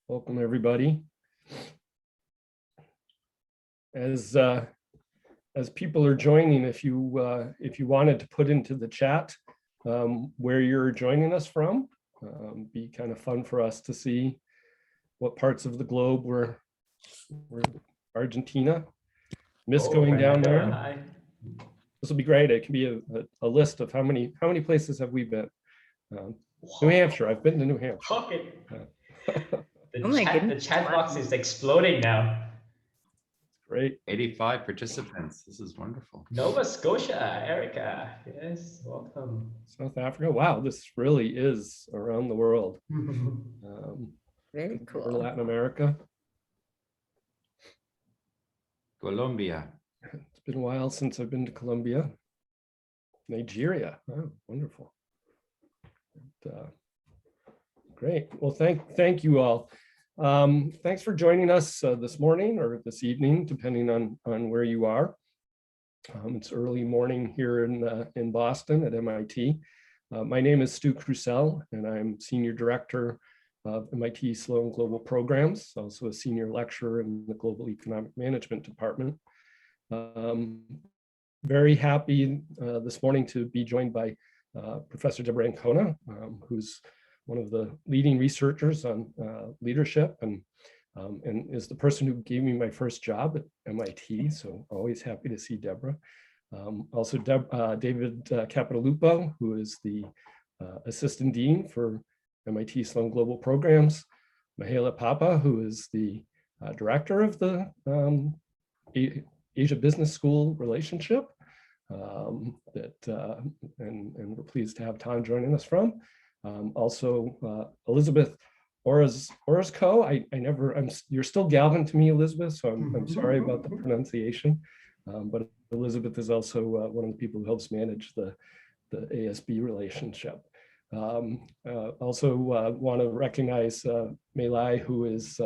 Welcome, everybody. As people are joining, if you wanted to put into the chat where you're joining us from, be kind of fun for us to see what parts of the globe we're Argentina. Miss going down there. Hi. This will be great. It can be a list of how many places have we been. New Hampshire. I've been to New Hampshire. Okay. The chat box is exploding now. Great. 85 participants. This is wonderful. Nova Scotia, Erica. Yes, welcome. South Africa. Wow, this really is around the world. Very cool. Latin America. Colombia. It's been a while since I've been to Colombia. Nigeria. Oh, wonderful. Great. Well, thank you all. Thanks for joining us this morning or this evening, depending on where you are. It's early morning here in Boston at MIT. My name is Stu Crucell, and I'm Senior Director of MIT Sloan Global Programs, also a Senior Lecturer in the Global Economic Management Department. Very happy this morning to be joined by Professor Deborah Ancona, who's one of the leading researchers on leadership and is the person who gave me my first job at MIT. So always happy to see Deborah. Also David Capitalupo, who is the Assistant Dean for MIT Sloan Global Programs. Mahela Papa, who is the Director of the Asia Business School Relationship. And we're pleased to have Tom joining us from. Also, Elizabeth Orozco. You're still Galvin to me, Elizabeth, so I'm sorry about the pronunciation. But Elizabeth is also one of the people who helps manage the ASB relationship. Also want to recognize Melai, who is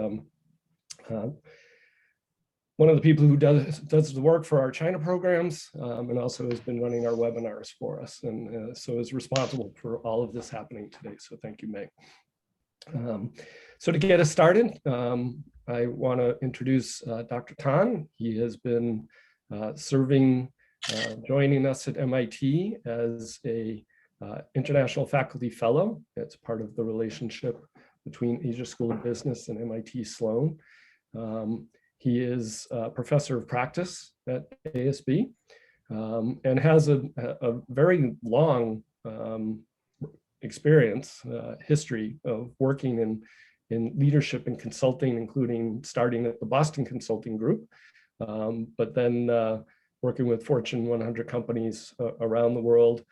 one of the people who does the work for our China programs and also has been running our webinars for us, and so is responsible for all of this happening today. So thank you, Meg. So to get us started, I want to introduce Dr. Tan. He has been joining us at MIT as a international faculty fellow. It's part of the relationship between Asia School of Business and MIT Sloan. He is a professor of practice at ASB and has a very long experience, history of working in leadership and consulting, including starting at the Boston Consulting Group, but then working with Fortune 100 companies around the world.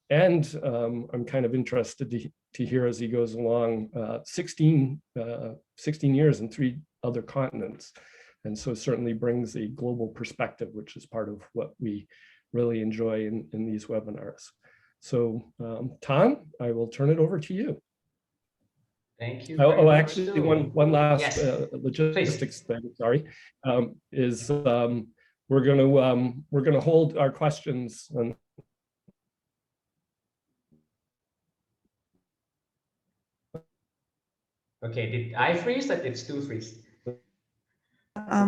And I'm kind of interested to hear as he goes along, 16 years in 3 other continents. And so certainly brings a global perspective, which is part of what we really enjoy in these webinars. So Tom, I will turn it over to you. Thank you. Actually, one last logistics thing, sorry, is we're gonna hold our questions. Okay, did I freeze or did Stu freeze?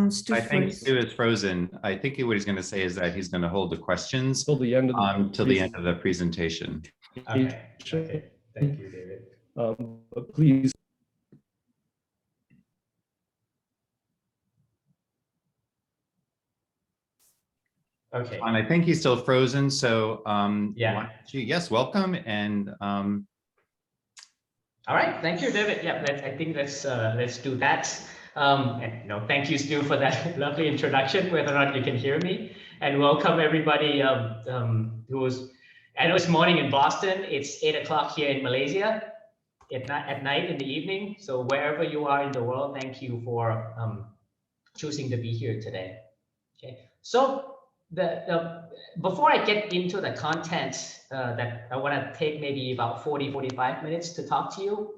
Stu I think Stu is frozen. I think what he's going to say is that he's going to hold the questions till the end of the presentation. Okay. Thank you, David. But please. Okay. And I think he's still frozen. So yeah. Yes, welcome. And all right. Thank you, David. Yeah, I think let's do that. And thank you, Stu, for that lovely introduction, whether or not you can hear me. And welcome everybody I know it's morning in Boston. It's 8 o'clock here in Malaysia at night in the evening. So wherever you are in the world, thank you for choosing to be here today. Okay. So before I get into the content that I want to take maybe about 45 minutes to talk to you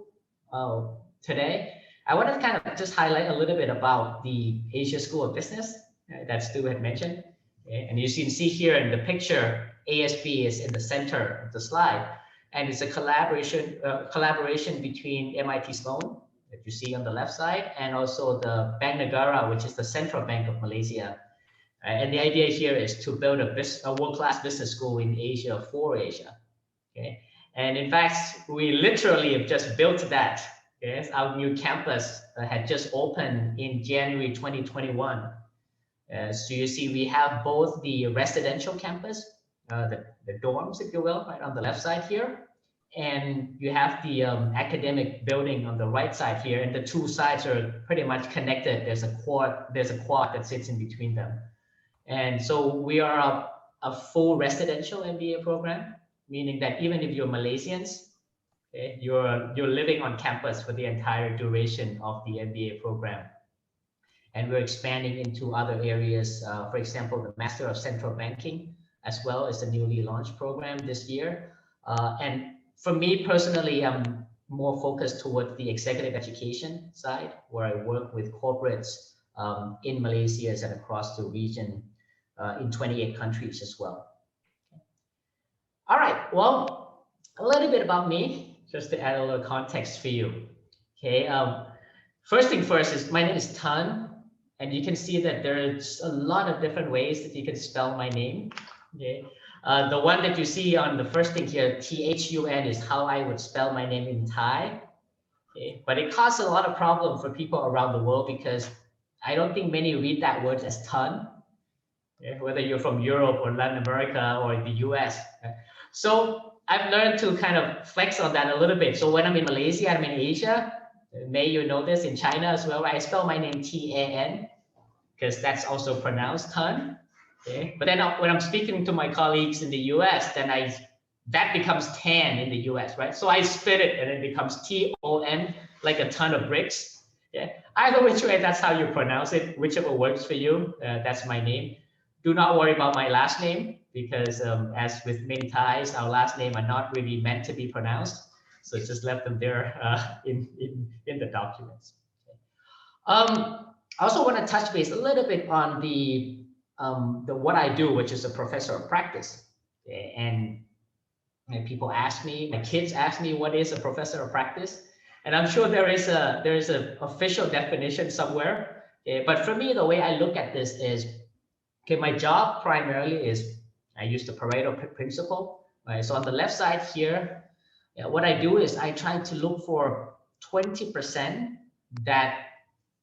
today, I want to kind of just highlight a little bit about the Asia School of Business that Stu had mentioned. Okay? And you can see here in the picture, ASB is in the center of the slide, and it's a collaboration between MIT Sloan that you see on the left side, and also the Bank Negara, which is the central bank of Malaysia. And the idea here is to build a world-class business school in Asia for Asia. Okay, and in fact, we literally have just built that. Okay, our new campus had just opened in January 2021. So you see, we have both the residential campus, the dorms, if you will, right on the left side here, and you have the academic building on the right side here, and the two sides are pretty much connected. There's a quad that sits in between them. And so we are a full residential MBA program, meaning that even if you're Malaysians, okay, you're living on campus for the entire duration of the MBA program. And we're expanding into other areas. For example, the Master of Central Banking, as well as the newly launched program this year. And for me personally, I'm more focused towards the executive education side, where I work with corporates in Malaysia and across the region. In 28 countries as well. All right, well, a little bit about me, just to add a little context for you. Okay, first thing first is my name is Tan, and you can see that there's a lot of different ways that you can spell my name. Okay, the one that you see on the first thing here, Thun, is how I would spell my name in Thai. Okay, but it causes a lot of problem for people around the world because I don't think many read that word as Tan. Whether you're from Europe or Latin America or the US. So I've learned to kind of flex on that a little bit. So when I'm in Malaysia, I'm in Asia, may you know this, in China as well, I spell my name Tan, because that's also pronounced Tan. Okay? But then when I'm speaking to my colleagues in the US, then that becomes Tan in the US, right? So I split it and it becomes Ton, like a ton of bricks. Yeah. Either which way, that's how you pronounce it, whichever works for you. That's my name. Do not worry about my last name, because as with many Thais, our last name are not really meant to be pronounced. So just left them there in the documents. I also want to touch base a little bit on the what I do, which is a professor of practice. Okay? And people ask me, my kids ask me, what is a professor of practice? And I'm sure there is an official definition somewhere. Okay? But for me, the way I look at this is, okay, my job primarily is, I use the Pareto principle. Right? So on the left side here, what I do is I try to look for 20% that,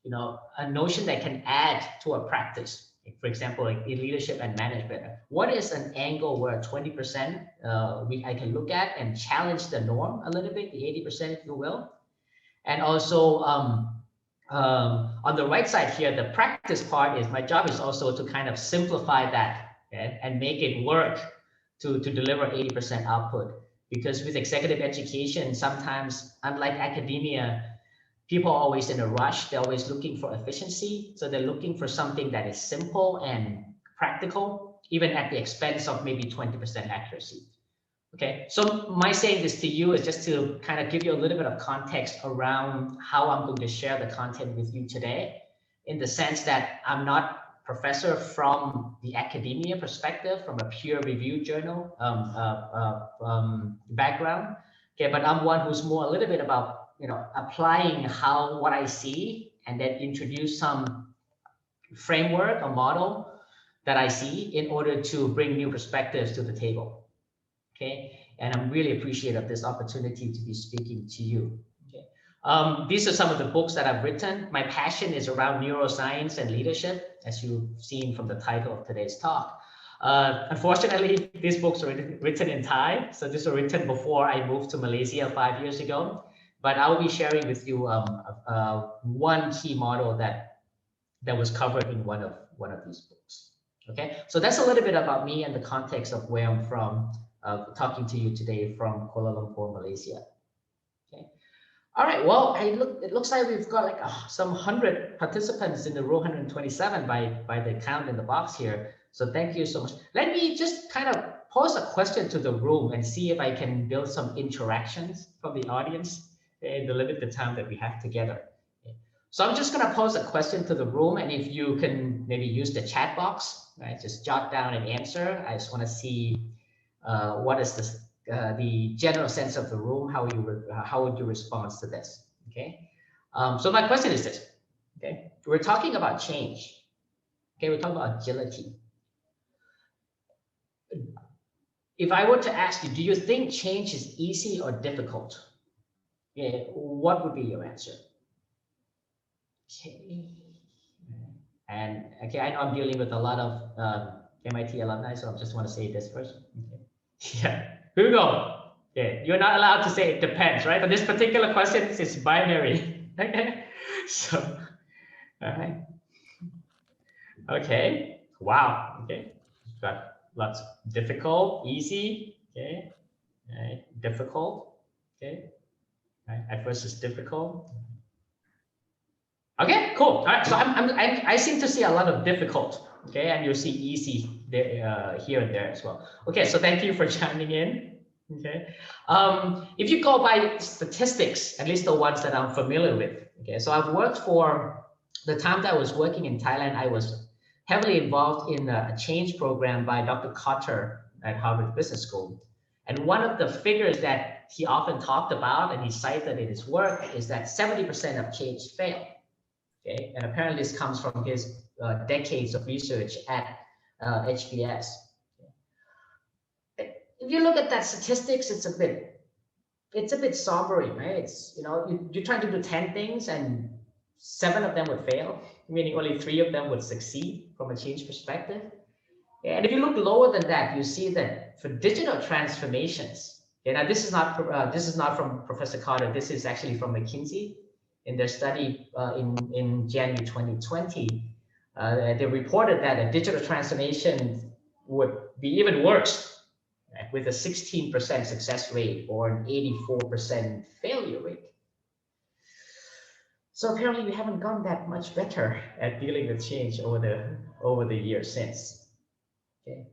a notion that can add to a practice. For example, like in leadership and management, what is an angle where 20% I can look at and challenge the norm a little bit, the 80%, if you will. And also, on the right side here, the practice part is my job is also to kind of simplify that, okay, and make it work to deliver 80% output. Because with executive education, sometimes, unlike academia, people are always in a rush. They're always looking for efficiency. So they're looking for something that is simple and practical, even at the expense of maybe 20% accuracy. Okay, so my saying this to you is just to kind of give you a little bit of context around how I'm going to share the content with you today, in the sense that I'm not a professor from the academia perspective, from a peer review journal background. Okay, but I'm one who's more a little bit about, applying what I see, and then introduce some framework or model that I see in order to bring new perspectives to the table. Okay, and I'm really appreciative of this opportunity to be speaking to you. Okay, these are some of the books that I've written. My passion is around neuroscience and leadership, as you've seen from the title of today's talk. Unfortunately, these books are written in Thai, so these were written before I moved to Malaysia 5 years ago. But I'll be sharing with you one key model that was covered in one of these books. Okay, so that's a little bit about me and the context of where I'm from. Talking to you today from Kuala Lumpur, Malaysia. Okay. All right. Well, it looks like we've got like some 100 participants in the row 127 by the count in the box here. So thank you so much. Let me just kind of pose a question to the room and see if I can build some interactions from the audience in the limited time that we have together. Okay. So I'm just going to pose a question to the room, and if you can maybe use the chat box, right? Just jot down an answer. I just want to see what is the general sense of the room? How would you respond to this? Okay. So my question is this, okay? We're talking about change. Okay, we're talking about agility. If I were to ask you, do you think change is easy or difficult? Yeah, what would be your answer? Okay. And okay, I know I'm dealing with a lot of MIT alumni, so I just want to say this first. Okay. Yeah, here we go. Okay, you're not allowed to say it depends, right? But this particular question is binary. Okay, so, all right. Okay, wow, okay. Got lots of difficult, easy, okay, right. Difficult, okay. Right. At first it's difficult. Okay, cool. All right, so I seem to see a lot of difficult, okay, and you see easy there, here and there as well. Okay, so thank you for chiming in. Okay, if you go by statistics, at least the ones that I'm familiar with. Okay, so I've worked for the time that I was working in Thailand. I was heavily involved in a change program by Dr. Kotter at Harvard Business School. And one of the figures that he often talked about and he cited in his work is that 70% of change fail. Okay, and apparently this comes from his decades of research at HBS. Okay. If you look at that statistics, it's a bit sobering, right? It's, you know, you're trying to do 10 things and 7 of them would fail, meaning only 3 of them would succeed from a change perspective. And if you look lower than that, you see that for digital transformations, okay, now this is not from Professor Carter. This is actually from McKinsey in their study in January 2020. They reported that a digital transformation would be even worse, right, with a 16% success rate or an 84% failure rate. So apparently we haven't gone that much better at dealing with change over the years since. Okay.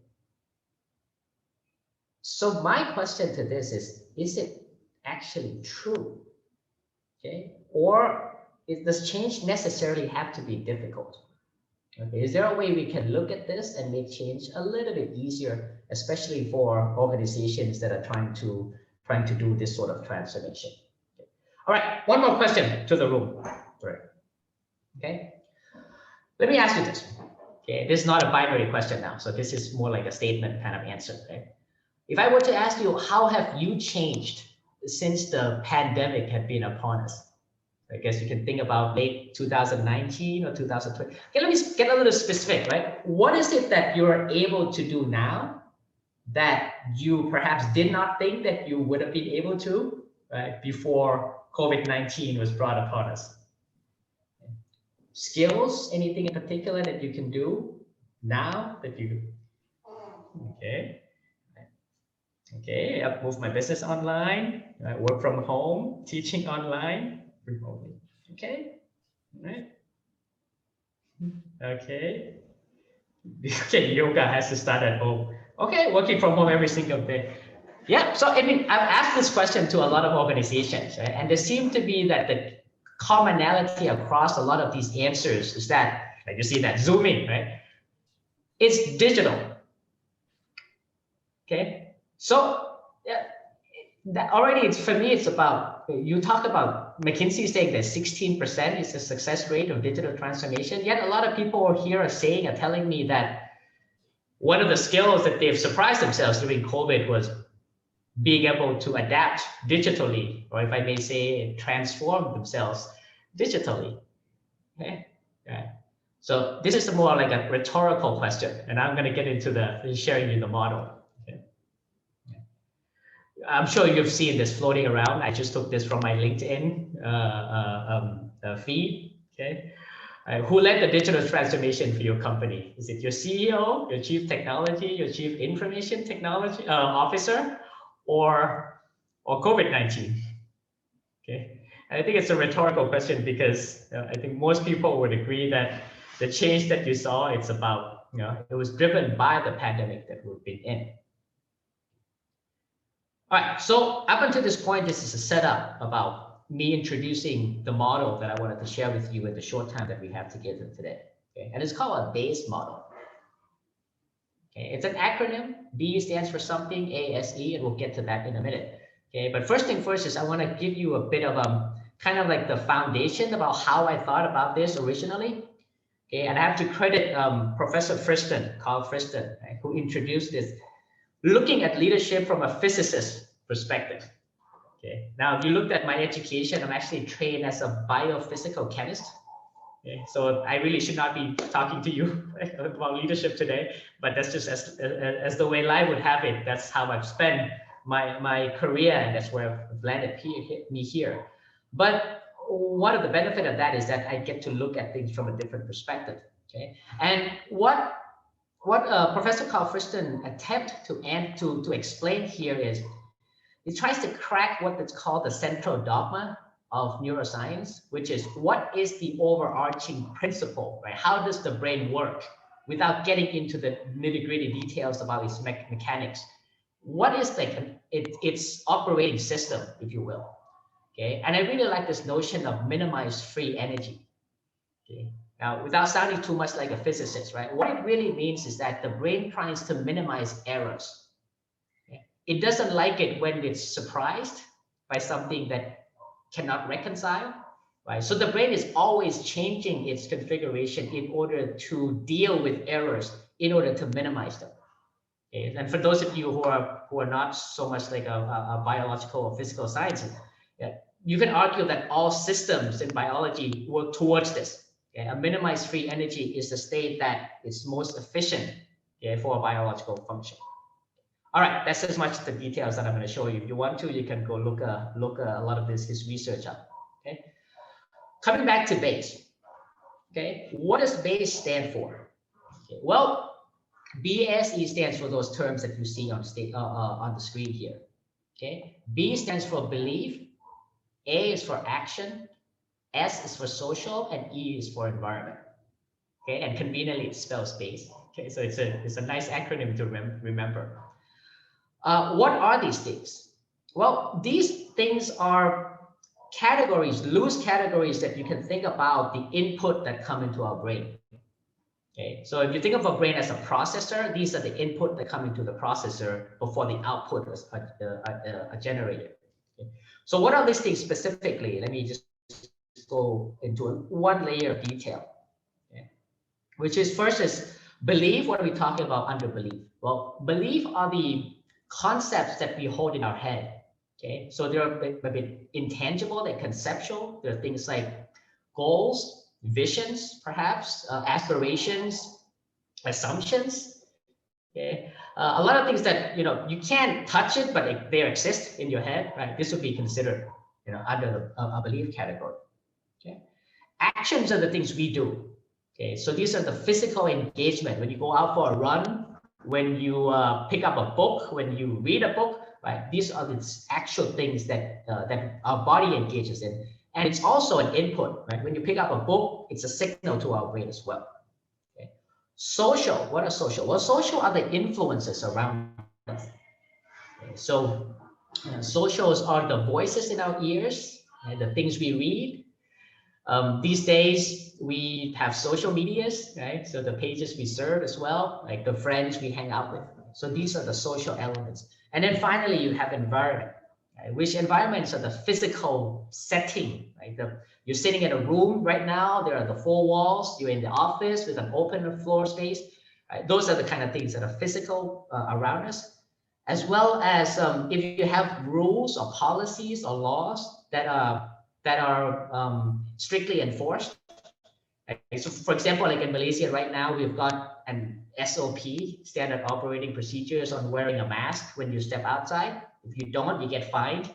So my question to this is it actually true? Okay. Or does change necessarily have to be difficult? Okay. Is there a way we can look at this and make change a little bit easier, especially for organizations that are trying to do this sort of transformation? Okay. All right. One more question to the room. Sorry. Okay. Let me ask you this. Okay, this is not a binary question now, so this is more like a statement kind of answer. Okay? If I were to ask you, how have you changed since the pandemic had been upon us? I guess you can think about late 2019 or 2020. Okay, let me get a little specific, right? What is it that you're able to do now that you perhaps did not think that you would have been able to, right, before COVID-19 was brought upon us? Skills, anything in particular that you can do now that you, okay. Okay, I've moved my business online, I work from home, teaching online, remotely. Okay, all right. Okay. Okay, yoga has to start at home. Okay, working from home every single day. Yeah, so I mean, I've asked this question to a lot of organizations, right? And there seemed to be that the commonality across a lot of these answers is that, like you see that zoom in, right? It's digital. Okay, so yeah, that already, it's, for me, it's about, you talk about McKinsey saying that 16% is the success rate of digital transformation, yet a lot of people here are saying, are telling me that one of the skills that they've surprised themselves during COVID was being able to adapt digitally, or if I may say, transform themselves digitally. Okay. Yeah. So this is more like a rhetorical question, and I'm going to get into the sharing you the model. Okay. Yeah. I'm sure you've seen this floating around. I just took this from my LinkedIn feed. Okay. Who led the digital transformation for your company? Is it your CEO, your chief technology, your chief information technology officer, or COVID-19? Okay, and I think it's a rhetorical question because I think most people would agree that the change that you saw, it's about, it was driven by the pandemic that we've been in. All right, so up until this point, this is a setup about me introducing the model that I wanted to share with you in the short time that we have together today. Okay, and it's called a BASE model. Okay, it's an acronym. B stands for something, ASE, and we'll get to that in a minute. Okay, but first thing first is I want to give you a bit of kind of like the foundation about how I thought about this originally. Okay, and I have to credit Professor Friston, Carl Friston, right, who introduced this, looking at leadership from a physicist perspective. Okay, now if you looked at my education, I'm actually trained as a biophysical chemist. Okay, so I really should not be talking to you about leadership today, but that's just as the way life would have it. That's how I've spent my career, and that's where I've landed me here. But one of the benefit of that is that I get to look at things from a different perspective. Okay, and what Professor Carl Friston attempt to explain here is, he tries to crack what is called the central dogma of neuroscience, which is what is the overarching principle, right? How does the brain work without getting into the nitty-gritty details about its mechanics? What is its operating system, if you will? Okay, and I really like this notion of minimized free energy. Okay, now without sounding too much like a physicist, right? What it really means is that the brain tries to minimize errors. Okay? It doesn't like it when it's surprised by something that cannot reconcile, right? So the brain is always changing its configuration in order to deal with errors, in order to minimize them. Okay? And for those of you who are not so much like a biological or physical science, yeah, you can argue that all systems in biology work towards this. Okay? A minimized free energy is the state that is most efficient, okay, for a biological function. All right, that's as much the details that I'm going to show you. If you want to, you can go look a lot of his research up. Okay, coming back to BASE. Okay, what does BASE stand for? Okay, well, BSE stands for those terms that you see on the screen here. Okay, B stands for belief, A is for action, S is for social, and E is for environment. Okay, and conveniently it spells BASE. Okay, so it's a nice acronym to remember. What are these things? Well, these things are categories, loose categories that you can think about the input that come into our brain. Okay, so if you think of a brain as a processor, these are the input that come into the processor before the output is a generator. Okay. So what are these things specifically? Let me just go into one layer of detail. Okay. Which is first is belief. What are we talking about under belief? Well, belief are the concepts that we hold in our head. Okay, so they're a bit intangible, they're conceptual. There are things like goals, visions, perhaps, aspirations, assumptions. Okay, a lot of things that you can't touch it, but they exist in your head. Right, this would be considered under a belief category. Okay, actions are the things we do. Okay, so these are the physical engagement. When you go out for a run, when you pick up a book, when you read a book, right? These are the actual things that that our body engages in, and it's also an input, right? When you pick up a book, it's a signal to our brain as well. Okay. Social, what are social? Well, social are the influences around us. Okay. So socials are the voices in our ears, and the things we read. These days we have social medias, right? So the pages we serve as well, like the friends we hang out with. So these are the social elements. And then finally you have environment, right? Which environments are the physical setting, right? You're sitting in a room right now, there are the four walls, you're in the office with an open floor space, right? Those are the kind of things that are physical around us, as well as if you have rules or policies or laws that are strictly enforced. Okay, so for example, like in Malaysia right now, we've got an SOP, standard operating procedures, on wearing a mask when you step outside. If you don't, you get fined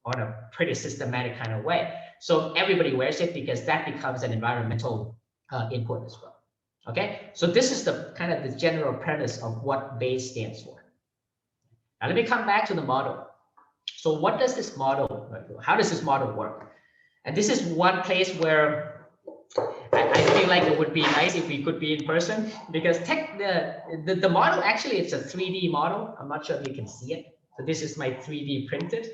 on a pretty systematic kind of way. So everybody wears it because that becomes an environmental input as well. Okay, so this is the kind of the general premise of what BASE stands for. Now let me come back to the model. So what does this model, how does this model work? And this is one place where I feel like it would be nice if we could be in person, because the model, actually it's a 3D model. I'm not sure if you can see it. So this is my 3D printed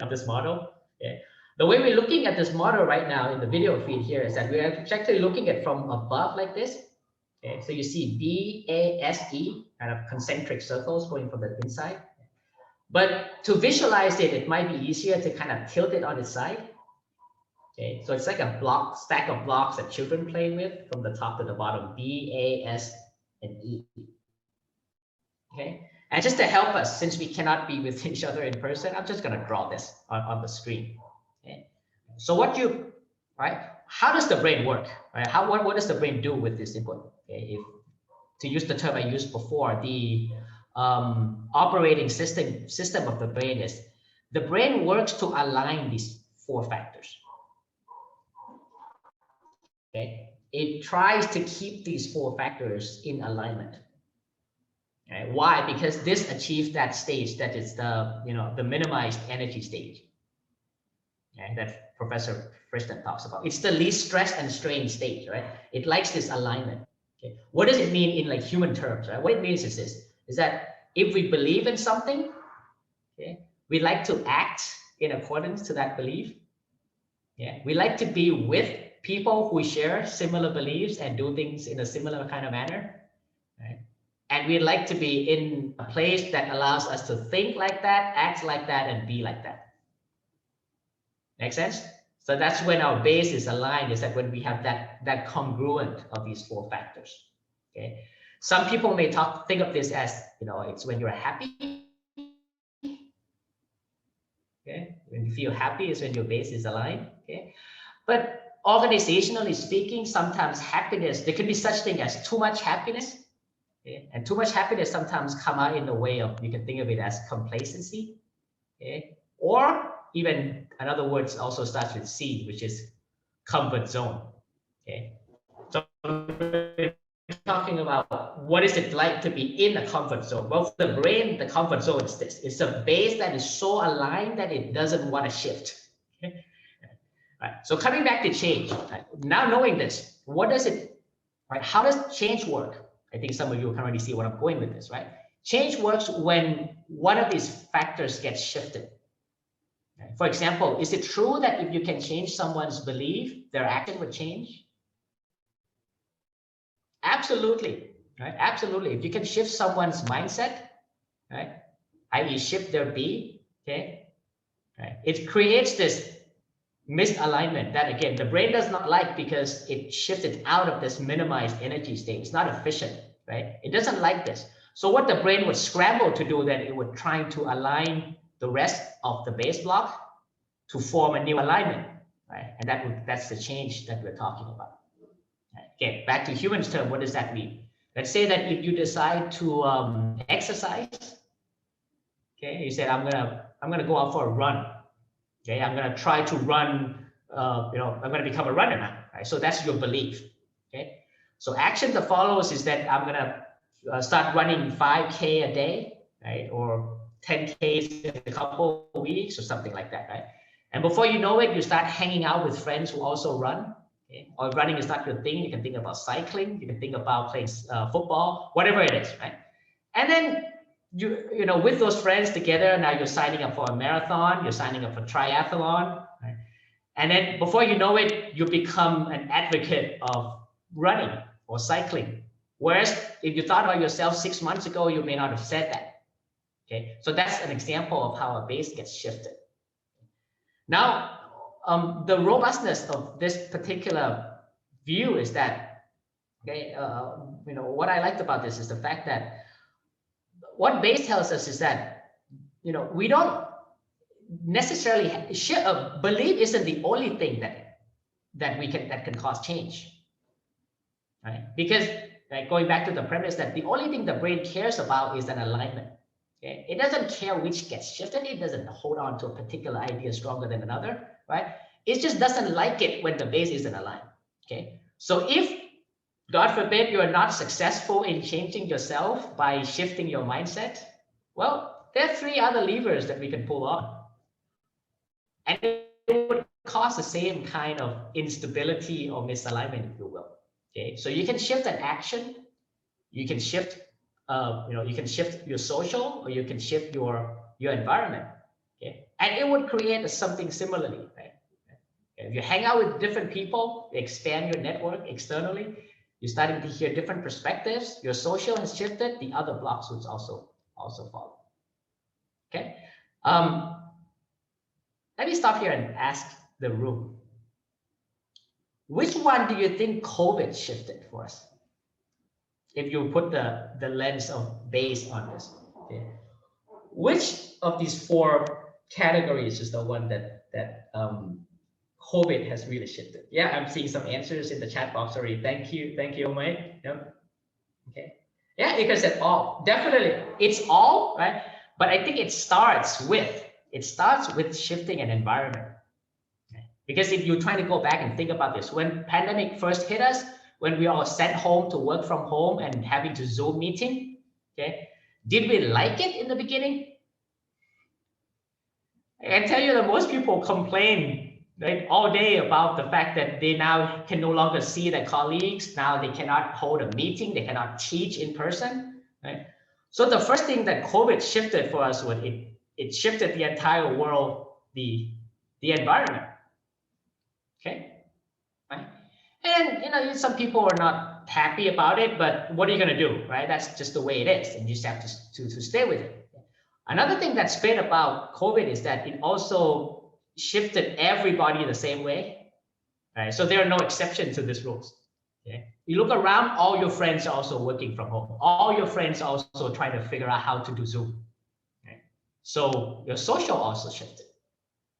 of this model. Okay. The way we're looking at this model right now in the video feed here is that we're actually looking at from above like this. Okay, so you see BASE, kind of concentric circles going from the inside. But to visualize it, it might be easier to kind of tilt it on its side. Okay, so it's like a stack of blocks that children play with from the top to the bottom, B, A, S, and E. Okay, and just to help us, since we cannot be with each other in person, I'm just going to draw this on the screen. Okay, so right? How does the brain work? Right? What does the brain do with this input? Okay, to use the term I used before, the operating system of the brain is the brain works to align these 4 factors. Okay, it tries to keep these 4 factors in alignment. Okay? Why? Because this achieves that stage that is the minimized energy stage. Okay? That Professor Friston talks about. It's the least stress and strain stage, right? It likes this alignment. Okay? What does it mean in like human terms? Right? What it means is this: is that if we believe in something, okay, we like to act in accordance to that belief. Yeah, we like to be with people who share similar beliefs and do things in a similar kind of manner, right? And we like to be in a place that allows us to think like that, act like that, and be like that. Make sense? So that's when our base is aligned, is that when we have that congruent of these 4 factors. Okay. Some people may think of this as, it's when you're happy. Okay. When you feel happy is when your base is aligned. Okay. But organizationally speaking, sometimes happiness, there can be such thing as too much happiness. Okay? And too much happiness sometimes come out in the way of, you can think of it as complacency. Okay? Or even another word also starts with C, which is comfort zone. Okay? So we're talking about what is it like to be in a comfort zone. Well, for the brain, the comfort zone is this. It's a base that is so aligned that it doesn't want to shift. Okay? Right. So coming back to change, right? Now knowing this, what does it, right? How does change work? I think some of you can already see what I'm going with this, right? Change works when one of these factors gets shifted. Right? For example, is it true that if you can change someone's belief, their action would change? Absolutely, right? Absolutely. If you can shift someone's mindset, right? I.e. shift their be, okay? Right? It creates this misalignment that, again, the brain does not like because it shifted out of this minimized energy state. It's not efficient, right? It doesn't like this. So what the brain would scramble to do, then it would try to align the rest of the base block to form a new alignment, right? And that's the change that we're talking about. Okay, back to humans term, what does that mean? Let's say that if you decide to exercise, okay, you said, I'm gonna go out for a run. Okay, I'm going to try to run, I'm going to become a runner now, right? So that's your belief, okay? So action that follows is that I'm going to start running 5K a day, right? Or 10Ks in a couple of weeks or something like that, right? And before you know it, you start hanging out with friends who also run, okay? Or running is not your thing. You can think about cycling. You can think about playing football, whatever it is, right? And then you know, with those friends together, now you're signing up for a marathon, you're signing up for triathlon, right? And then before you know it, you become an advocate of running or cycling. Whereas if you thought about yourself 6 months ago, you may not have said that. Okay, so that's an example of how a base gets shifted. Now, the robustness of this particular view is that, okay, what I liked about this is the fact that what base tells us is that, we don't necessarily belief isn't the only thing that can cause change, right? Because going back to the premise that the only thing the brain cares about is an alignment. Okay, it doesn't care which gets shifted. It doesn't hold on to a particular idea stronger than another, right? It just doesn't like it when the base isn't aligned. Okay, so if God forbid you're not successful in changing yourself by shifting your mindset, well, there are 3 other levers that we can pull on. And it would cause the same kind of instability or misalignment, if you will. Okay, so you can shift an action, you can shift, you can shift your social, or you can shift your environment. Okay, and it would create something similarly, right? If you hang out with different people, expand your network externally, you're starting to hear different perspectives, your social has shifted, the other blocks would also follow. Okay. Let me stop here and ask the room. which one do you think COVID shifted for us? If you put the lens of base on this, okay. Which of these four categories is the one that COVID has really shifted? Yeah, I'm seeing some answers in the chat box already. Thank you, Mike. Yep. Okay. Yeah, you can say all. Definitely, it's all, right? But I think it starts with shifting an environment. Okay? Because if you're trying to go back and think about this, when pandemic first hit us, when we all sent home to work from home and having to Zoom meeting, okay, did we like it in the beginning? I can tell you that most people complain, right, all day about the fact that they now can no longer see their colleagues. Now they cannot hold a meeting. They cannot teach in person, right? So the first thing that COVID shifted for us was it shifted the entire world, the environment, okay? Right? And some people are not happy about it, but what are you going to do, right? That's just the way it is, and you just have to stay with it. Another thing that's great about COVID is that it also shifted everybody the same way, right? So there are no exceptions to these rules. Okay? You look around, all your friends are also working from home. All your friends are also trying to figure out how to do Zoom. Okay? So your social also shifted.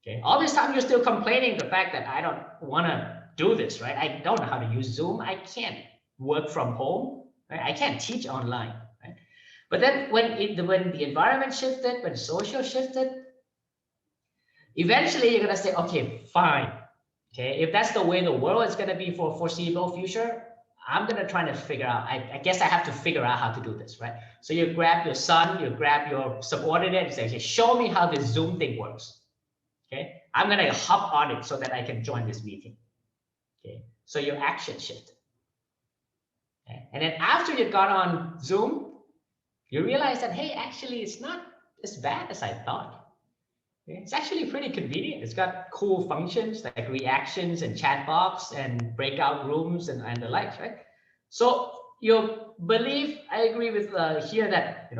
Okay? All this time you're still complaining the fact that I don't want to do this, right? I don't know how to use Zoom. I can't work from home. Right? I can't teach online. Right? But then when the environment shifted, when social shifted, eventually you're going to say, okay, fine. Okay, if that's the way the world is going to be for foreseeable future, I'm going to try to figure out, I guess I have to figure out how to do this, right? So you grab your son, you grab your subordinate and say, okay, show me how this Zoom thing works. Okay, I'm going to hop on it so that I can join this meeting. Okay, so your action shifted. Okay? And then after you got on Zoom, you realize that, hey, actually, it's not as bad as I thought. It's actually pretty convenient. It's got cool functions like reactions and chat box and breakout rooms and the likes, right? So your belief, I agree with here that,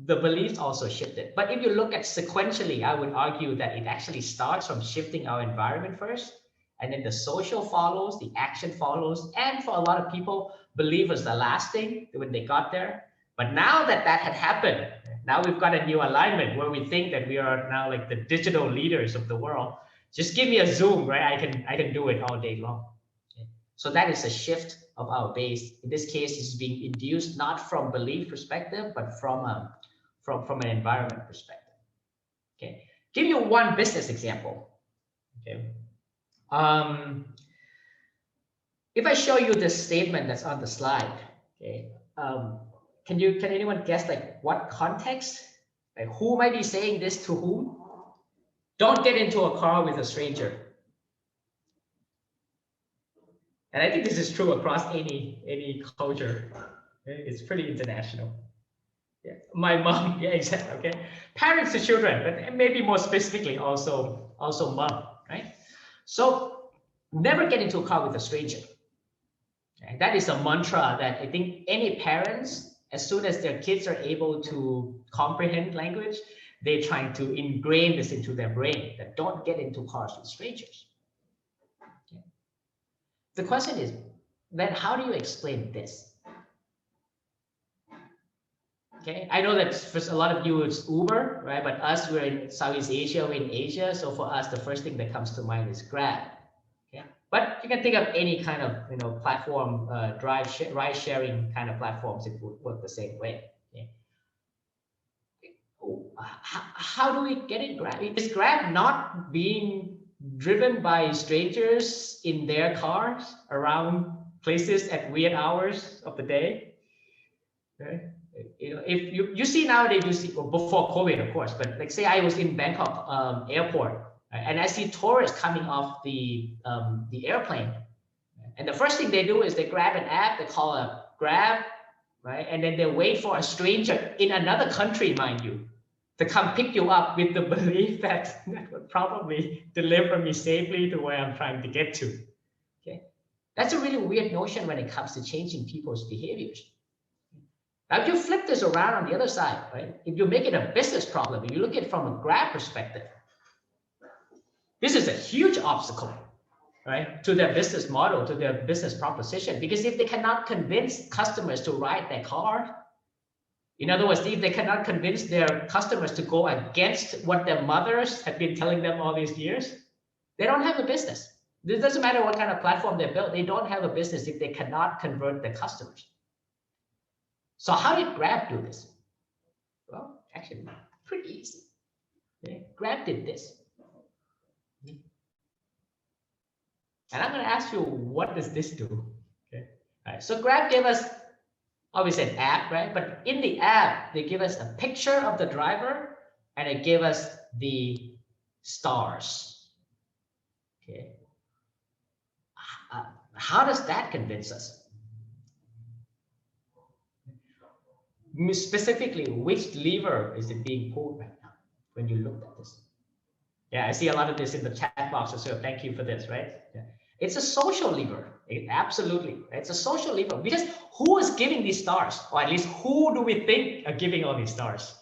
the beliefs also shifted. But if you look at sequentially, I would argue that it actually starts from shifting our environment first, and then the social follows, the action follows. And for a lot of people, belief was the last thing when they got there. But now that had happened, now we've got a new alignment where we think that we are now like the digital leaders of the world. Just give me a Zoom, right? I can do it all day long. Okay. So that is a shift of our base. In this case, it's being induced not from belief perspective, but from an environment perspective. Okay. Give you one business example. Okay. If I show you this statement that's on the slide, okay. Can anyone guess like what context? Like who might be saying this to whom? Don't get into a car with a stranger. And I think this is true across any culture. Okay? It's pretty international. Yeah. My mom, yeah, exactly. Okay. Parents to children, but maybe more specifically also mom, right? So never get into a car with a stranger. Okay? That is a mantra that I think any parents, as soon as their kids are able to comprehend language, they're trying to ingrain this into their brain, that don't get into cars with strangers. Okay. The question is, then how do you explain this? Okay, I know that for a lot of you it's Uber, right? But us, we're in Southeast Asia, we're in Asia. So for us, the first thing that comes to mind is Grab. Okay, but you can think of any kind of platform, ride sharing kind of platforms. It would work the same way. Okay. How do we get it? Grab? Is Grab not being driven by strangers in their cars around places at weird hours of the day? Okay. If you see nowadays, you see before COVID, of course, but like say I was in Bangkok airport and I see tourists coming off the airplane, and the first thing they do is they grab an app, they call a Grab, right, and then they wait for a stranger in another country, mind you, to come pick you up with the belief that would probably deliver me safely to where I'm trying to get to. Okay, that's a really weird notion when it comes to changing people's behaviors. Now, if you flip this around on the other side, right? If you make it a business problem, if you look at it from a Grab perspective, this is a huge obstacle, right, to their business model, to their business proposition. Because if they cannot convince customers to ride their car, in other words, if they cannot convince their customers to go against what their mothers have been telling them all these years, they don't have a business. It doesn't matter what kind of platform they built, they don't have a business if they cannot convert their customers. So how did Grab do this? Well, actually, pretty easy. Okay? Grab did this. And I'm going to ask you, what does this do? Okay. All right. So Grab gave us, obviously, an app, right? But in the app, they give us a picture of the driver, and it gave us the stars. Okay. How does that convince us? Specifically, which lever is it being pulled right now when you look at this? Yeah, I see a lot of this in the chat box as well. Thank you for this, right? Yeah. It's a social lever. Absolutely. It's a social lever. Because who is giving these stars? Or at least who do we think are giving all these stars?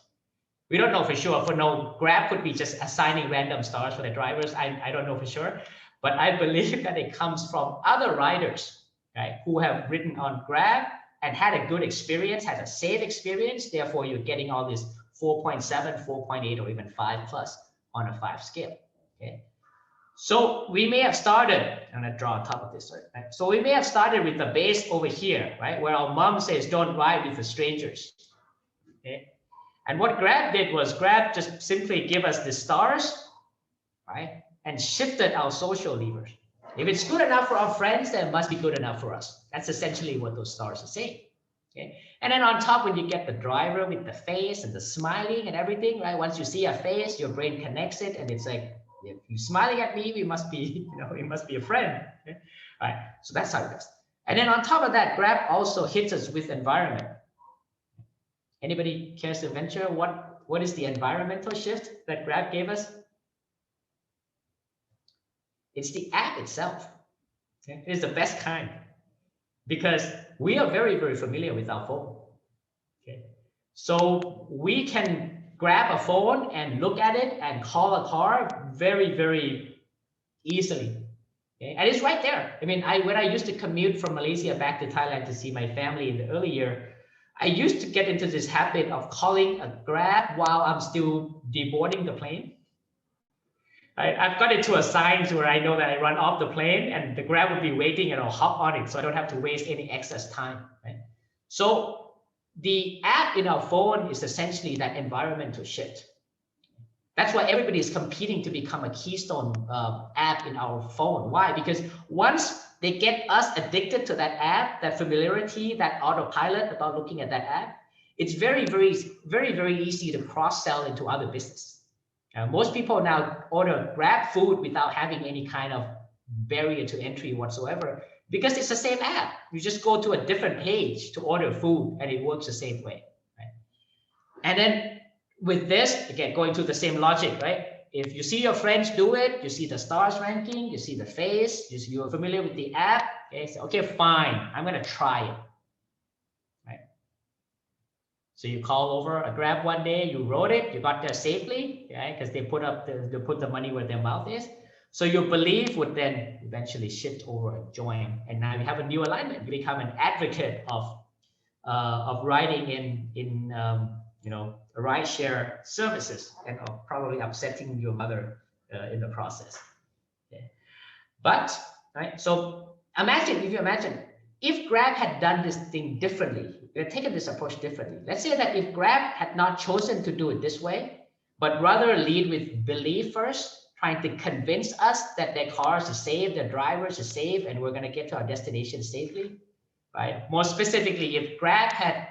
We don't know for sure. For now, Grab could be just assigning random stars for the drivers. I don't know for sure. But I believe that it comes from other riders, right, who have ridden on Grab and had a good experience, had a safe experience. Therefore, you're getting all this 4.7, 4.8, or even 5+ on a 5 scale. Okay. So we may have started, I'm going to draw on top of this, right? So we may have started with the base over here, right, where our mom says, don't ride with the strangers. Okay. And what Grab did was Grab just simply give us the stars, right, and shifted our social levers. If it's good enough for our friends, then it must be good enough for us. That's essentially what those stars are saying. Okay. And then on top, when you get the driver with the face and the smiling and everything, right? Once you see a face, your brain connects it, and it's like, if you're smiling at me, we must be, we must be a friend. Okay. All right. So that's how it goes. And then on top of that, Grab also hits us with environment. Anybody cares to venture what is the environmental shift that Grab gave us? It's the app itself. Okay? It is the best kind, because we are very, very familiar with our phone. Okay? So we can grab a phone and look at it and call a car very, very easily. Okay? And it's right there. I mean, when I used to commute from Malaysia back to Thailand to see my family in the early year, I used to get into this habit of calling a Grab while I'm still deboarding the plane. I've got it to a sign where I know that I run off the plane and the Grab will be waiting and I'll hop on it so I don't have to waste any excess time. Right? So the app in our phone is essentially that environmental shift. That's why everybody is competing to become a keystone app in our phone. Why? Because once they get us addicted to that app, that familiarity, that autopilot about looking at that app, it's very, very, very, very easy to cross-sell into other businesses. Most people now order Grab food without having any kind of barrier to entry whatsoever, because it's the same app. You just go to a different page to order food and it works the same way. Right? And then with this, again, going to the same logic, right? If you see your friends do it, you see the stars ranking, you see the face, you're familiar with the app, okay, so, okay, fine, I'm going to try it. Right? So you call over a Grab one day, you wrote it, you got there safely, right? Because they put the money where their mouth is. So your belief would then eventually shift over and join, and now you have a new alignment. You become an advocate of riding in rideshare services, and probably upsetting your mother in the process. Okay. But right, so imagine if Grab had done this thing differently, they had taken this approach differently. Let's say that if Grab had not chosen to do it this way, but rather lead with belief first, trying to convince us that their cars are safe, their drivers are safe, and we're going to get to our destination safely, right? More specifically, if Grab had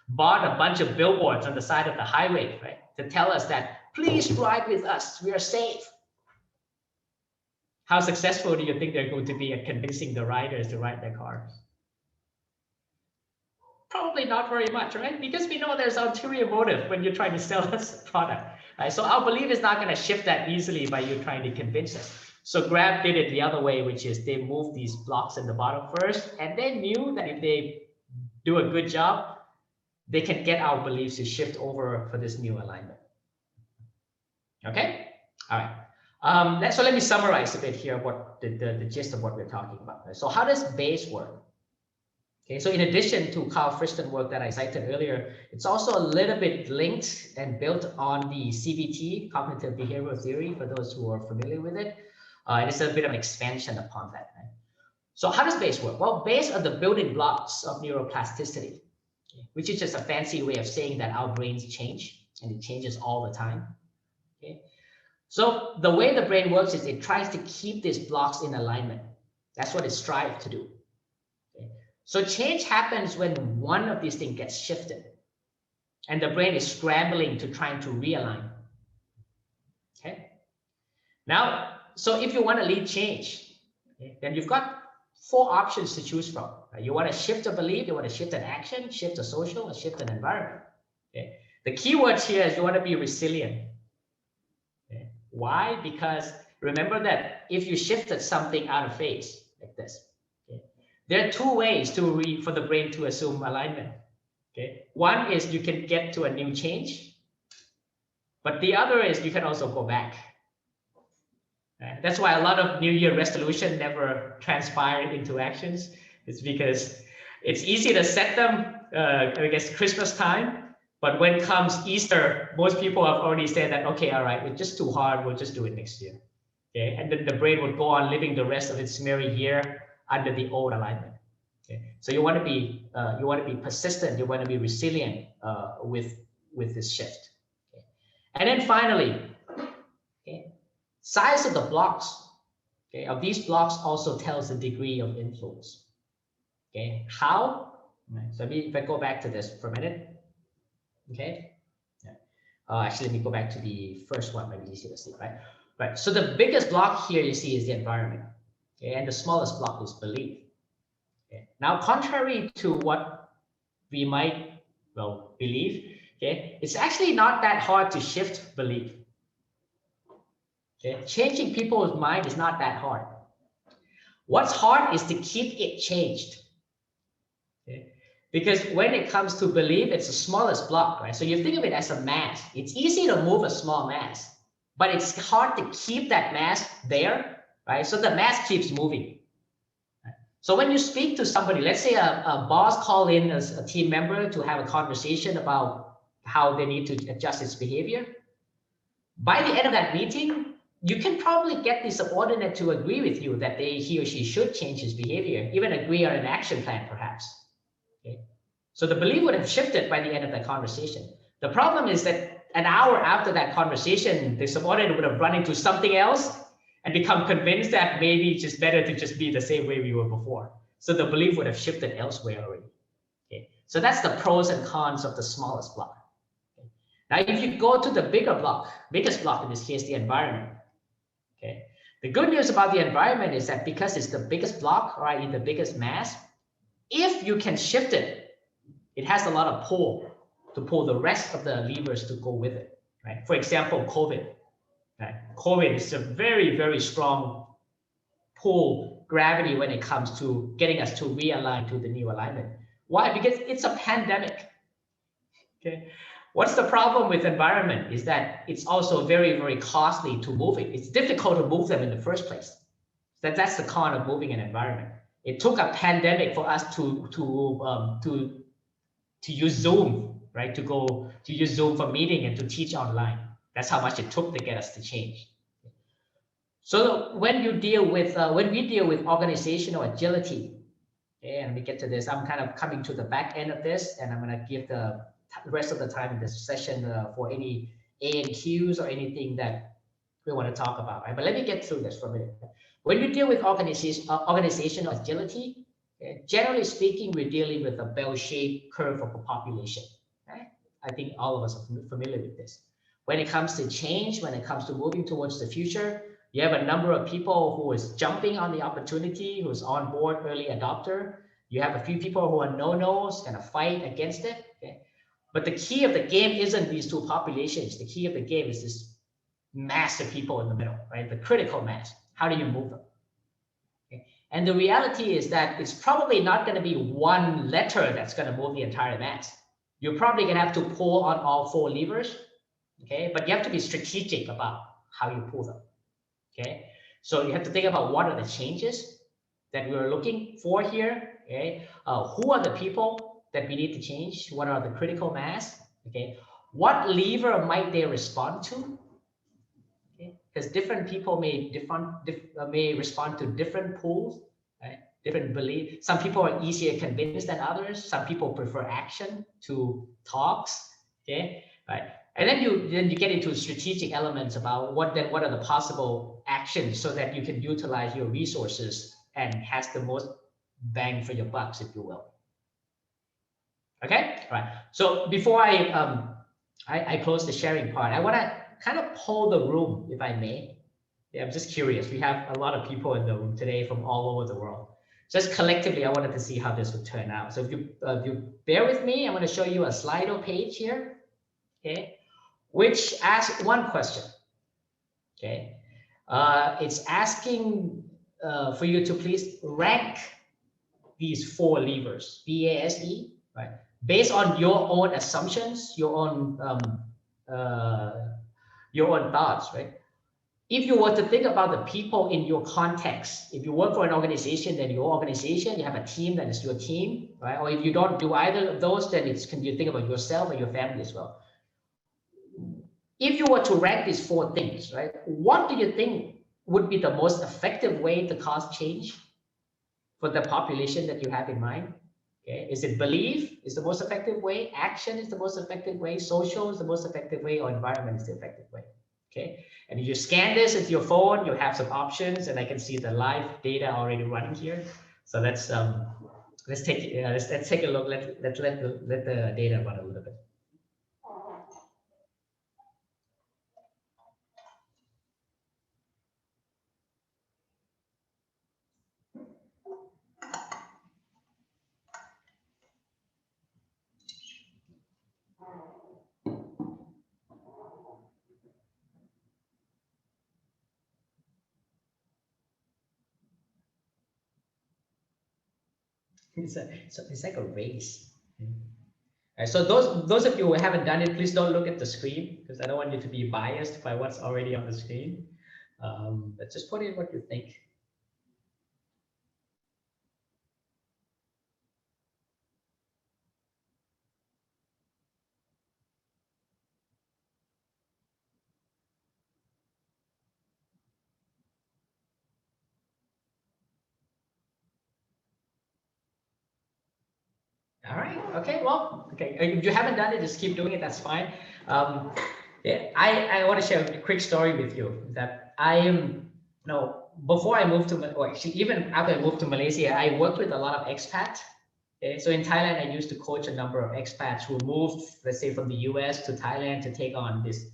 bought a bunch of billboards on the side of the highway, right, to tell us that, please ride with us, we are safe. How successful do you think they're going to be at convincing the riders to ride their cars? Probably not very much, right? Because we know there's ulterior motive when you're trying to sell us a product. Right? So our belief is not going to shift that easily by you trying to convince us. So Grab did it the other way, which is they moved these blocks in the bottom first, and they knew that if they do a good job, they can get our beliefs to shift over for this new alignment. Okay? All right. So let me summarize a bit here what the gist of what we're talking about. Right? So how does BASE work? Okay, so in addition to Carl Friston work that I cited earlier, it's also a little bit linked and built on the CBT, cognitive behavioral theory, for those who are familiar with it. And it's a bit of an expansion upon that. Right? So how does BASE work? Well, BASE are the building blocks of neuroplasticity, okay, which is just a fancy way of saying that our brains change, and it changes all the time. Okay. So the way the brain works is it tries to keep these blocks in alignment. That's what it strives to do. Okay. So change happens when one of these things gets shifted, and the brain is scrambling to trying to realign. Okay. Now, so if you want to lead change, okay, then you've got 4 options to choose from. Right? You want to shift a belief, you want to shift an action, shift a social, or shift an environment. Okay. The key words here is you want to be resilient. Okay. Why? Because remember that if you shifted something out of phase like this, okay, there are 2 ways for the brain to assume alignment. Okay. One is you can get to a new change, but the other is you can also go back. Right? That's why a lot of New Year resolution never transpire into actions. It's because it's easy to set them, I guess, Christmas time. But when comes Easter, most people have already said that, okay, all right, it's just too hard. We'll just do it next year. Okay, and then the brain would go on living the rest of its merry year under the old alignment. Okay, so you want to be persistent. You want to be resilient with this shift. Okay. And then finally, okay, size of the blocks, okay, of these blocks also tells the degree of influence. Okay, how? So if I go back to this for a minute. Okay. Yeah. Actually, let me go back to the first one. Maybe easier to see, right? Right. So the biggest block here you see is the environment, okay, and the smallest block is belief. Okay. Now, contrary to what we might believe, okay, it's actually not that hard to shift belief. Okay, changing people's mind is not that hard. What's hard is to keep it changed. Okay. Because when it comes to belief, it's the smallest block, right? So you think of it as a mass. It's easy to move a small mass, but it's hard to keep that mass there, right? So the mass keeps moving. Right? So when you speak to somebody, let's say a boss call in as a team member to have a conversation about how they need to adjust its behavior. By the end of that meeting, you can probably get the subordinate to agree with you that he or she should change his behavior, even agree on an action plan, perhaps. Okay. So the belief would have shifted by the end of that conversation. The problem is that an hour after that conversation, the subordinate would have run into something else and become convinced that maybe it's just better to just be the same way we were before. So the belief would have shifted elsewhere already. Okay. So that's the pros and cons of the smallest block. Okay. Now, if you go to the biggest block in this case, the environment. Okay. The good news about the environment is that because it's the biggest block, right, in the biggest mass, if you can shift it, it has a lot of pull to pull the rest of the levers to go with it, right? For example, COVID. Right? COVID is a very, very strong pull gravity when it comes to getting us to realign to the new alignment. Why? Because it's a pandemic. Okay. What's the problem with environment is that it's also very, very costly to move it. It's difficult to move them in the first place. That's the con of moving an environment. It took a pandemic for us to use Zoom, right? To use Zoom for meeting and to teach online. That's how much it took to get us to change. So when we deal with organizational agility, and we get to this, I'm kind of coming to the back end of this, and I'm going to give the rest of the time in this session for any A&Qs or anything that we want to talk about, right? But let me get through this for a minute. When we deal with organizational agility, generally speaking, we're dealing with a bell-shaped curve of a population. Right? I think all of us are familiar with this. When it comes to change, when it comes to moving towards the future, you have a number of people who is jumping on the opportunity, who's on board early adopter. You have a few people who are no-nos, kind of fight against it. Okay? But the key of the game isn't these two populations. The key of the game is this mass of people in the middle, right? The critical mass. How do you move them? Okay? And the reality is that it's probably not going to be one letter that's going to move the entire mass. You're probably going to have to pull on all 4 levers, okay? But you have to be strategic about how you pull them. Okay, so you have to think about what are the changes that we're looking for here. Okay, who are the people that we need to change? What are the critical mass? Okay, what lever might they respond to? Okay, because different people may respond to different pools, right? Different beliefs. Some people are easier convinced than others. Some people prefer action to talks. Okay, right? And then you get into strategic elements about what are the possible actions so that you can utilize your resources and has the most bang for your bucks, if you will. Okay, all right. So before I close the sharing part, I want to kind of poll the room, if I may. Yeah, I'm just curious. We have a lot of people in the room today from all over the world. Just collectively, I wanted to see how this would turn out. So if you bear with me, I'm going to show you a Slido page here, okay, which asks one question. Okay, it's asking for you to please rank these 4 levers, BASE, right? Based on your own assumptions, your own thoughts, right? If you were to think about the people in your context, if you work for an organization, then your organization, you have a team, that is your team, right? Or if you don't do either of those, then can you think about yourself and your family as well? If you were to rank these 4 things, right? What do you think would be the most effective way to cause change for the population that you have in mind? Okay, is it belief is the most effective way? Action is the most effective way? Social is the most effective way? Or environment is the effective way? Okay, and if you scan this with your phone, you have some options, and I can see the live data already running here. So let's take a look. Let the data run a little bit. It's like a race. Right, so those of you who haven't done it, please don't look at the screen because I don't want you to be biased by what's already on the screen. But just put in what you think. All right. Okay. Well. Okay. If you haven't done it, just keep doing it. That's fine. Yeah. I want to share a quick story with you that I am. Before I moved to, or actually even after I moved to Malaysia, I worked with a lot of expats. Okay? So in Thailand, I used to coach a number of expats who moved, let's say, from the US to Thailand to take on this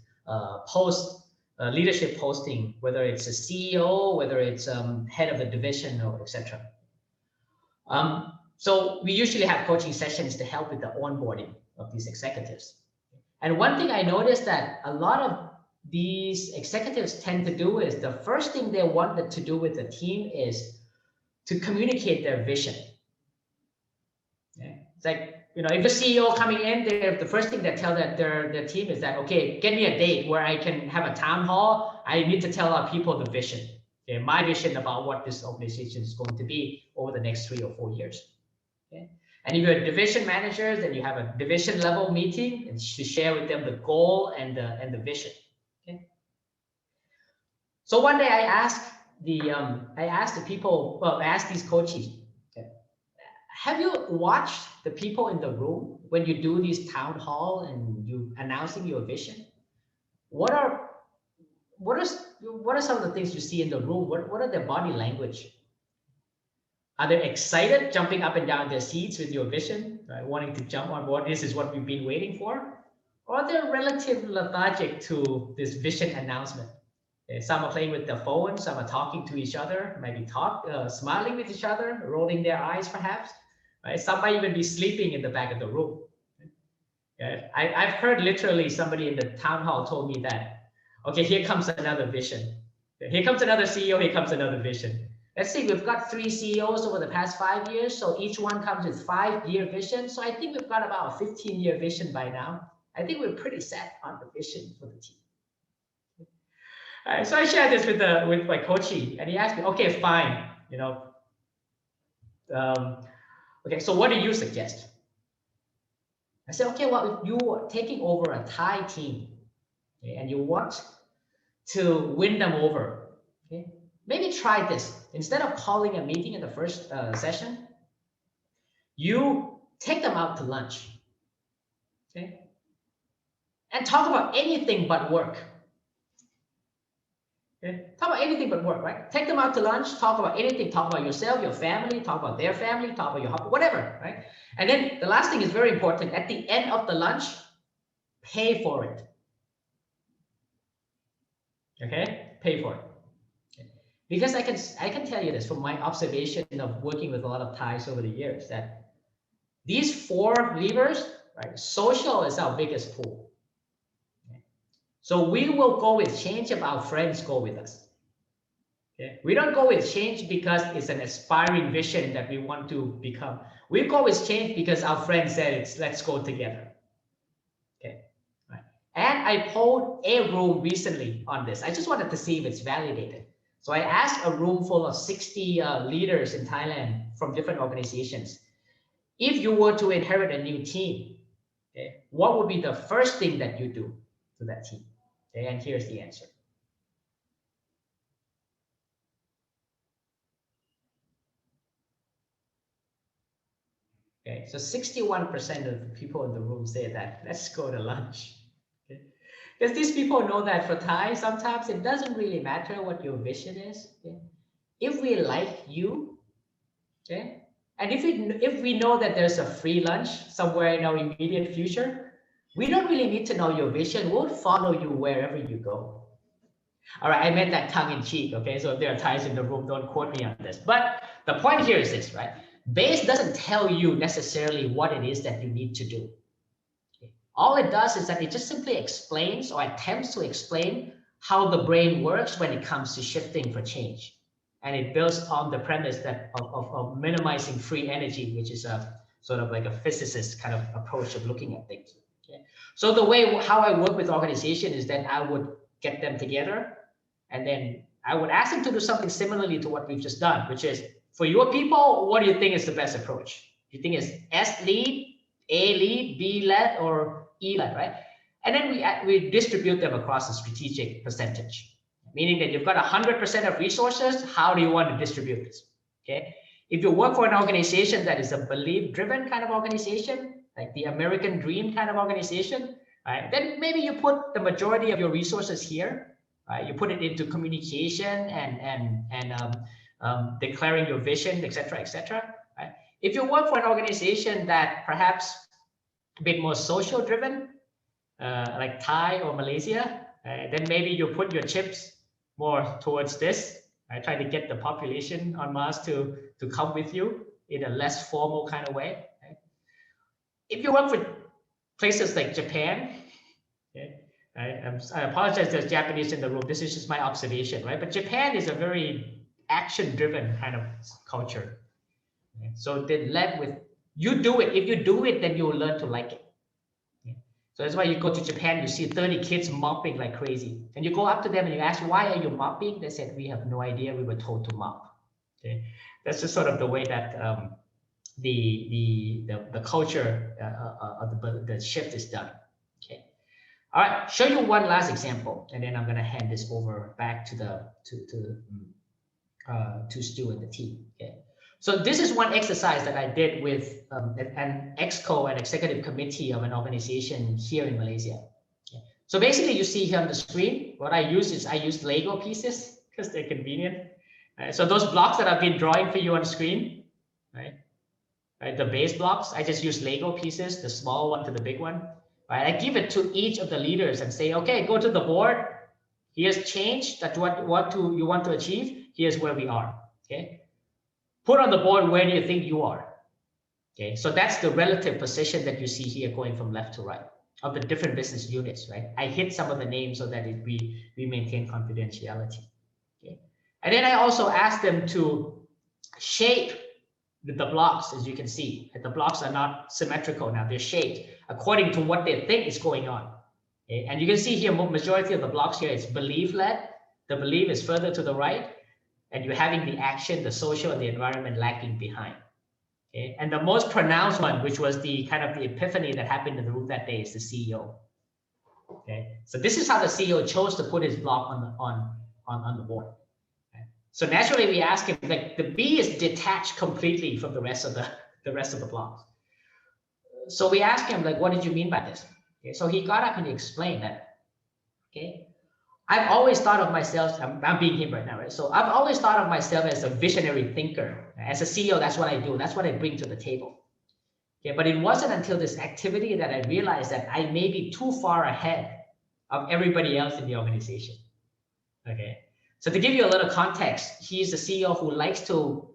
leadership posting, whether it's a CEO, whether it's head of a division, or etc. So we usually have coaching sessions to help with the onboarding of these executives. And one thing I noticed that a lot of these executives tend to do is the first thing they wanted to do with the team is to communicate their vision. Okay? It's like, if the CEO coming in, the first thing they tell their team is that, okay, get me a date where I can have a town hall. I need to tell our people the vision. Okay, my vision about what this organization is going to be over the next 3 or 4 years. Okay. And if you're a division manager, then you have a division level meeting and to share with them the goal and the vision. Okay. So one day I asked these coaches, okay, have you watched the people in the room when you do these town hall and you announcing your vision? What are some of the things you see in the room? What are their body language? Are they excited, jumping up and down their seats with your vision, right? Wanting to jump on board? This is what we've been waiting for. Or are they relatively lethargic to this vision announcement? Okay, some are playing with their phone, some are talking to each other, maybe smiling with each other, rolling their eyes perhaps. Right? Some might even be sleeping in the back of the room. Okay? I've heard literally somebody in the town hall told me that, okay, here comes another vision. Here comes another CEO, here comes another vision. Let's see, we've got 3 CEOs over the past 5 years, so each one comes with 5-year vision. So I think we've got about a 15-year vision by now. I think we're pretty set on the vision for the team. So I shared this with my coachee, and he asked me, okay, fine, okay, so what do you suggest? I said, okay, well, if you are taking over a Thai team, okay, and you want to win them over, okay, maybe try this. Instead of calling a meeting in the first session, you take them out to lunch, okay, and talk about anything but work. Okay? Talk about anything but work, right? Take them out to lunch, talk about anything, talk about yourself, your family, talk about their family, talk about your hobby, whatever, right? And then the last thing is very important. At the end of the lunch, pay for it. Okay? Pay for it. Okay? Because I can tell you this from my observation of working with a lot of Thais over the years, that these 4 levers, right? Social is our biggest pool. So we will go with change if our friends go with us. Okay? We don't go with change because it's an aspiring vision that we want to become. We go with change because our friends said let's go together. Okay. Right. And I polled a room recently on this. I just wanted to see if it's validated. So I asked a room full of 60 leaders in Thailand from different organizations. If you were to inherit a new team, okay, what would be the first thing that you do to that team? Okay, and here's the answer. Okay, so 61% of the people in the room say that, let's go to lunch. Okay? Because these people know that for Thai, sometimes it doesn't really matter what your vision is. Okay? If we like you, okay, and if we know that there's a free lunch somewhere in our immediate future, we don't really need to know your vision. We'll follow you wherever you go. All right, I meant that tongue in cheek, okay? So if there are Thais in the room, don't quote me on this. But the point here is this, right? BASE doesn't tell you necessarily what it is that you need to do. Okay? All it does is that it just simply explains or attempts to explain how the brain works when it comes to shifting for change. And it builds on the premise that of minimizing free energy, which is a sort of like a physicist kind of approach of looking at things. Okay? So the way how I work with organization is that I would get them together, and then I would ask them to do something similarly to what we've just done, which is, for your people, what do you think is the best approach? Do you think it's S lead, A lead, B led, or E led, right? And then we distribute them across a strategic percentage, meaning that you've got 100% of resources. How do you want to distribute this? Okay. If you work for an organization that is a belief-driven kind of organization, like the American Dream kind of organization, right, then maybe you put the majority of your resources here. Right? You put it into communication and declaring your vision, etc., etc. Right? If you work for an organization that perhaps a bit more social driven, like Thai or Malaysia, then maybe you put your chips more towards this. Try to get the population on Mars to come with you in a less formal kind of way. Right? If you work for places like Japan, okay, I apologize, there's Japanese in the room. This is just my observation, right? But Japan is a very action-driven kind of culture. Okay? So they led with, you do it. If you do it, then you'll learn to like it. Okay? So that's why you go to Japan, you see 30 kids mopping like crazy. And you go up to them and you ask, why are you mopping? They said, we have no idea, we were told to mop. Okay? That's just sort of the way that the culture of the shift is done. Okay. All right, show you one last example, and then I'm going to hand this over back to Stu and the team. Okay, so this is one exercise that I did with an exco, an executive committee of an organization here in Malaysia. Okay. So basically, you see here on the screen, what I use Lego pieces because they're convenient. So those blocks that I've been drawing for you on screen, right? The base blocks, I just use Lego pieces, the small one to the big one. Right? I give it to each of the leaders and say, okay, go to the board. Here's change that you want to achieve. Here's where we are. Okay. Put on the board, where do you think you are? Okay. So that's the relative position that you see here going from left to right of the different business units, right? I hit some of the names so that we maintain confidentiality. Okay. And then I also ask them to shape the blocks, as you can see. The blocks are not symmetrical now, they're shaped according to what they think is going on. Okay? And you can see here, majority of the blocks here, it's belief-led, the belief is further to the right, and you're having the action, the social, and the environment lagging behind. Okay, and the most pronounced one, which was the kind of the epiphany that happened in the room that day, is the CEO. Okay, so this is how the CEO chose to put his block on the board. Okay? So naturally, we ask him, like, the B is detached completely from the rest of the blocks. So we asked him, like, what did you mean by this? Okay, so he got up and he explained that, okay, I've always thought of myself, I'm being him right now, right? So I've always thought of myself as a visionary thinker. As a CEO, that's what I do. That's what I bring to the table. Okay, but it wasn't until this activity that I realized that I may be too far ahead of everybody else in the organization. Okay, so to give you a little context, he's a CEO who likes to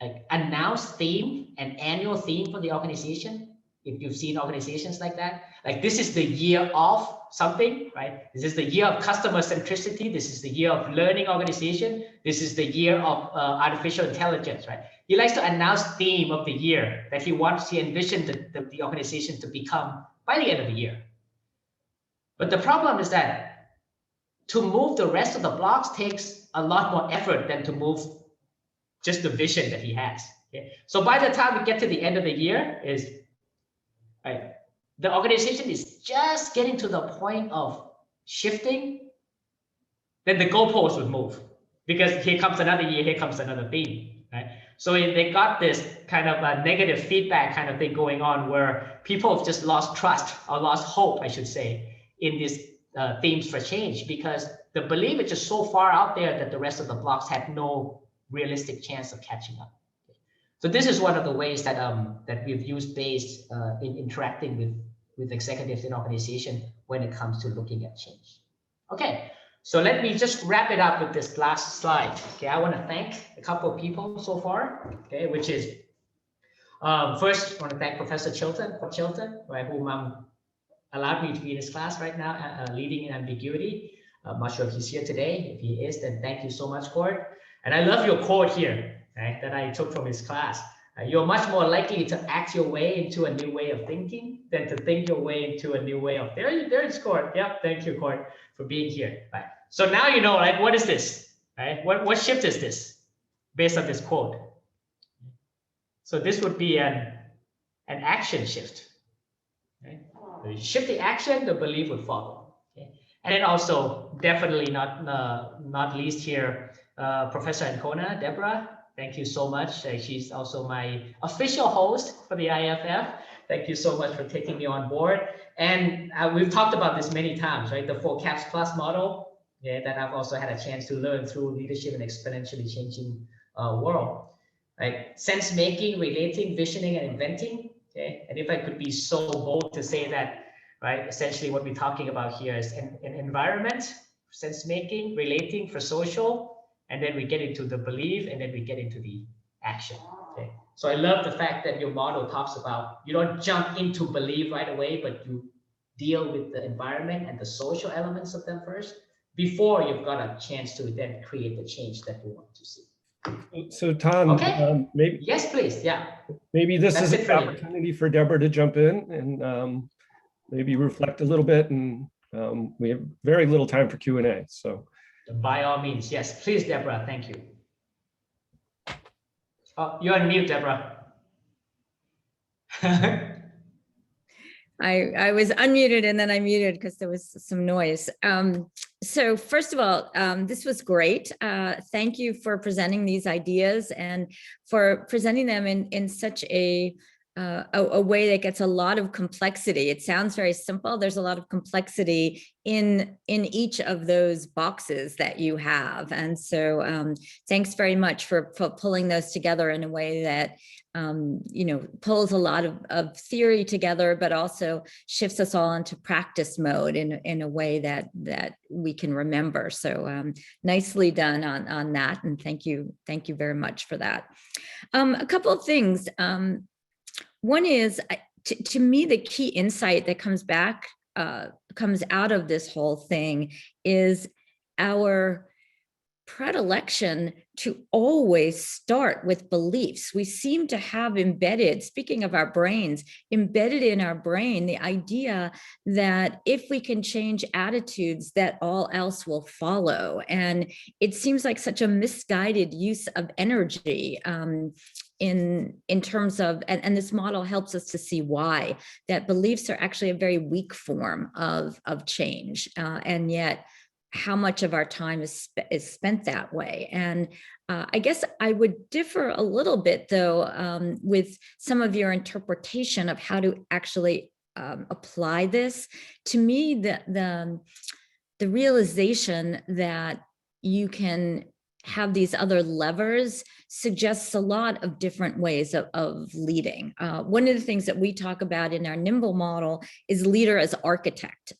like announce theme and annual theme for the organization. If you've seen organizations like that, like this is the year of something, right? This is the year of customer centricity. This is the year of learning organization. This is the year of artificial intelligence, right? He likes to announce theme of the year that he envisioned the organization to become by the end of the year. But the problem is that to move the rest of the blocks takes a lot more effort than to move just the vision that he has. Okay? So by the time we get to the end of the year, right, the organization is just getting to the point of shifting, then the goalpost would move because here comes another year, here comes another theme, right? So they got this kind of a negative feedback kind of thing going on where people have just lost trust or lost hope, I should say, in these themes for change because the belief is just so far out there that the rest of the blocks had no realistic chance of catching up. So this is one of the ways that that we've used BASE in interacting with executives in organization when it comes to looking at change. Okay, so let me just wrap it up with this last slide. Okay, I want to thank a couple of people so far. Okay, which is first I want to thank Professor Chilton, right, whom allowed me to be in his class right now, leading in ambiguity. I'm not sure if he's here today. If he is, then thank you so much, Cord. And I love your quote here, right, that I took from his class. You're much more likely to act your way into a new way of thinking than to think your way into a new way of. There's Cord. Yep, thank you, Cord, for being here. Right. So now you know, right? What is this? Right? What shift is this based on this quote? So this would be an action shift. Right? So you shift the action, the belief would follow. Okay? And then also, definitely not least here, Professor Ancona, Deborah, thank you so much. She's also my official host for the IFF. Thank you so much for taking me on board. And we've talked about this many times, right? The 4 CAPS Plus model, yeah, that I've also had a chance to learn through leadership in exponentially changing world. Right? Sense making, relating, visioning, and inventing. Okay, and if I could be so bold to say that, right, essentially what we're talking about here is an environment, sense making, relating for social, and then we get into the belief, and then we get into the action. Okay, so I love the fact that your model talks about you don't jump into belief right away, but you deal with the environment and the social elements of them first before you've got a chance to then create the change that you want to see. So Tom, okay. Maybe yes, please. Yeah. Maybe this is an opportunity for Deborah to jump in and maybe reflect a little bit. And we have very little time for Q&A. So by all means, yes, please, Deborah. Thank you. Oh, you're on mute, Deborah. I was unmuted and then I muted because there was some noise. So first of all, this was great. Thank you for presenting these ideas and for presenting them in such a way that gets a lot of complexity. It sounds very simple. There's a lot of complexity in each of those boxes that you have. And so thanks very much for pulling those together in a way that you know, pulls a lot of theory together, but also shifts us all into practice mode in a way that we can remember. So nicely done on that. And thank you very much for that. A couple of things. One is, to me, the key insight that comes out of this whole thing is our predilection to always start with beliefs. We seem to have embedded, speaking of our brains, embedded in our brain, the idea that if we can change attitudes, that all else will follow. And it seems like such a misguided use of energy in terms of, and this model helps us to see why, that beliefs are actually a very weak form of change. And yet, how much of our time is spent that way. And I guess I would differ a little bit, though, with some of your interpretation of how to actually apply this. To me, the realization that you can have these other levers suggests a lot of different ways of leading. One of the things that we talk about in our Nimble model is leader as architect.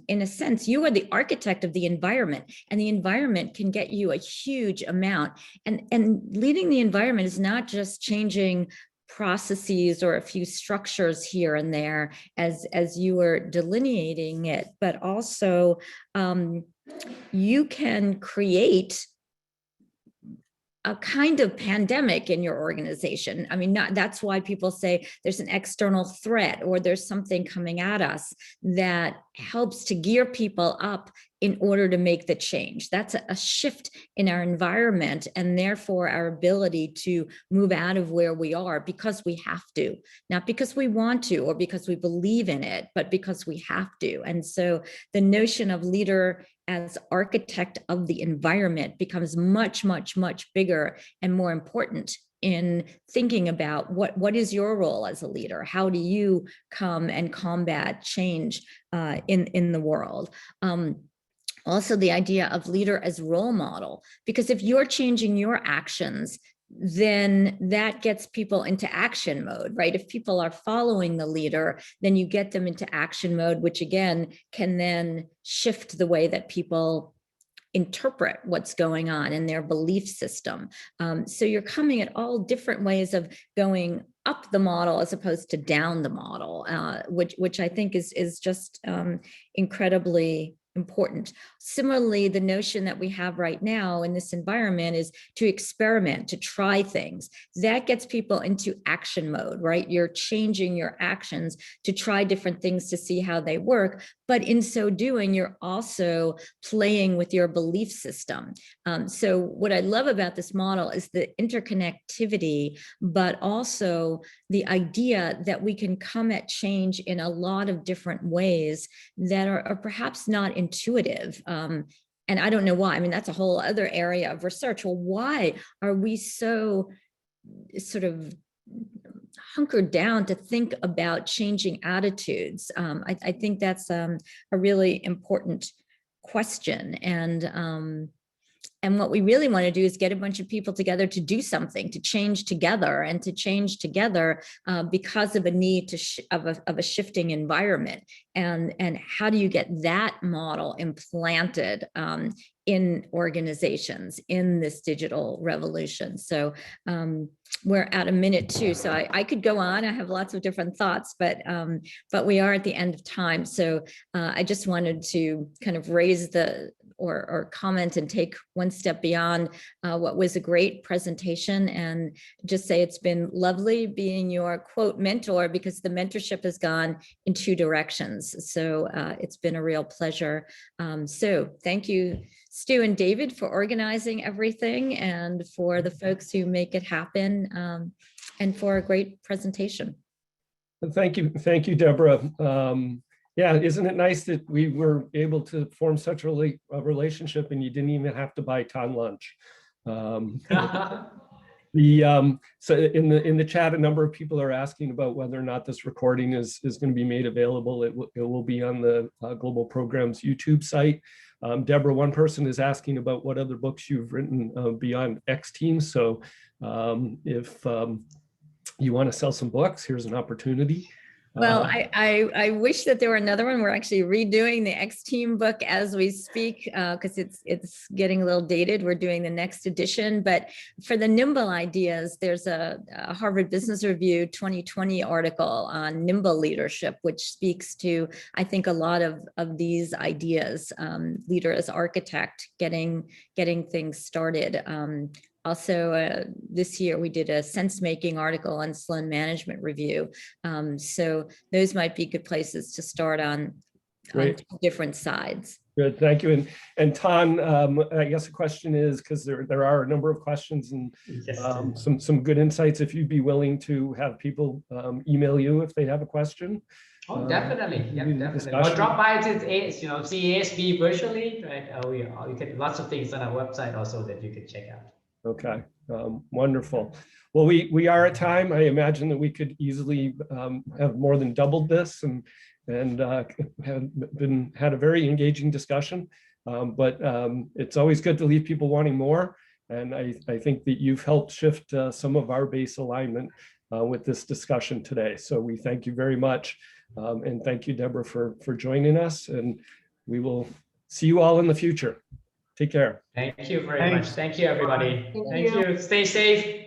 In a sense, you are the architect of the environment, and the environment can get you a huge amount. And leading the environment is not just changing processes or a few structures here and there as you were delineating it, but also you can create a kind of pandemic in your organization. I mean, that's why people say there's an external threat or there's something coming at us that helps to gear people up in order to make the change. That's a shift in our environment, and therefore our ability to move out of where we are because we have to, not because we want to or because we believe in it, but because we have to. And so the notion of leader as architect of the environment becomes much, much, much bigger and more important in thinking about what is your role as a leader? How do you come and combat change in the world? Also, the idea of leader as role model, because if you're changing your actions, then that gets people into action mode, right? If people are following the leader, then you get them into action mode, which again can then shift the way that people interpret what's going on in their belief system. So you're coming at all different ways of going up the model as opposed to down the model, which I think is just incredibly important. Similarly, the notion that we have right now in this environment is to experiment, to try things. That gets people into action mode, right? You're changing your actions to try different things to see how they work. But in so doing, you're also playing with your belief system. So what I love about this model is the interconnectivity, but also the idea that we can come at change in a lot of different ways that are perhaps not intuitive. And I don't know why. I mean, that's a whole other area of research. Well, why are we so sort of hunkered down to think about changing attitudes? I think that's a really important question. And what we really want to do is get a bunch of people together to do something, to change together, and to change together because of a need of a shifting environment. And how do you get that model implanted in organizations in this digital revolution? So we're at a minute too, so I could go on. I have lots of different thoughts, but we are at the end of time. So I just wanted to kind of raise or comment and take one step beyond what was a great presentation, and just say it's been lovely being your quote mentor, because the mentorship has gone in two directions. So it's been a real pleasure. So thank you, Stu and David, for organizing everything, and for the folks who make it happen, and for a great presentation. Thank you, Deborah. Yeah, isn't it nice that we were able to form such a relationship, and you didn't even have to buy Ton lunch? So in the chat, a number of people are asking about whether or not this recording is going to be made available. It will be on the Global Programs YouTube site. Deborah, one person is asking about what other books you've written beyond X Teams. So if you want to sell some books, here's an opportunity. Well, I wish that there were another one. We're actually redoing the X Team book as we speak because it's getting a little dated. We're doing the next edition, but for the nimble ideas, there's a Harvard Business Review 2020 article on nimble leadership, which speaks to, I think, a lot of these ideas. Leader as architect, getting things started. Also, this year we did a sense-making article on Sloan Management Review. So those might be good places to start on different sides. Good, thank you. And Tan, I guess the question is, because there are a number of questions and some good insights, if you'd be willing to have people email you if they have a question. Oh, definitely. Yeah, definitely. Or drop by to CASB virtually, right? You get lots of things on our website also that you can check out. Okay, wonderful. Well, we are at time. I imagine that we could easily have more than doubled this and had a very engaging discussion. But it's always good to leave people wanting more. And I think that you've helped shift some of our base alignment with this discussion today. So we thank you very much. And thank you, Deborah, for joining us. And we will see you all in the future. Take care. Thank you very much. Thank you, everybody. Thank you. Stay safe.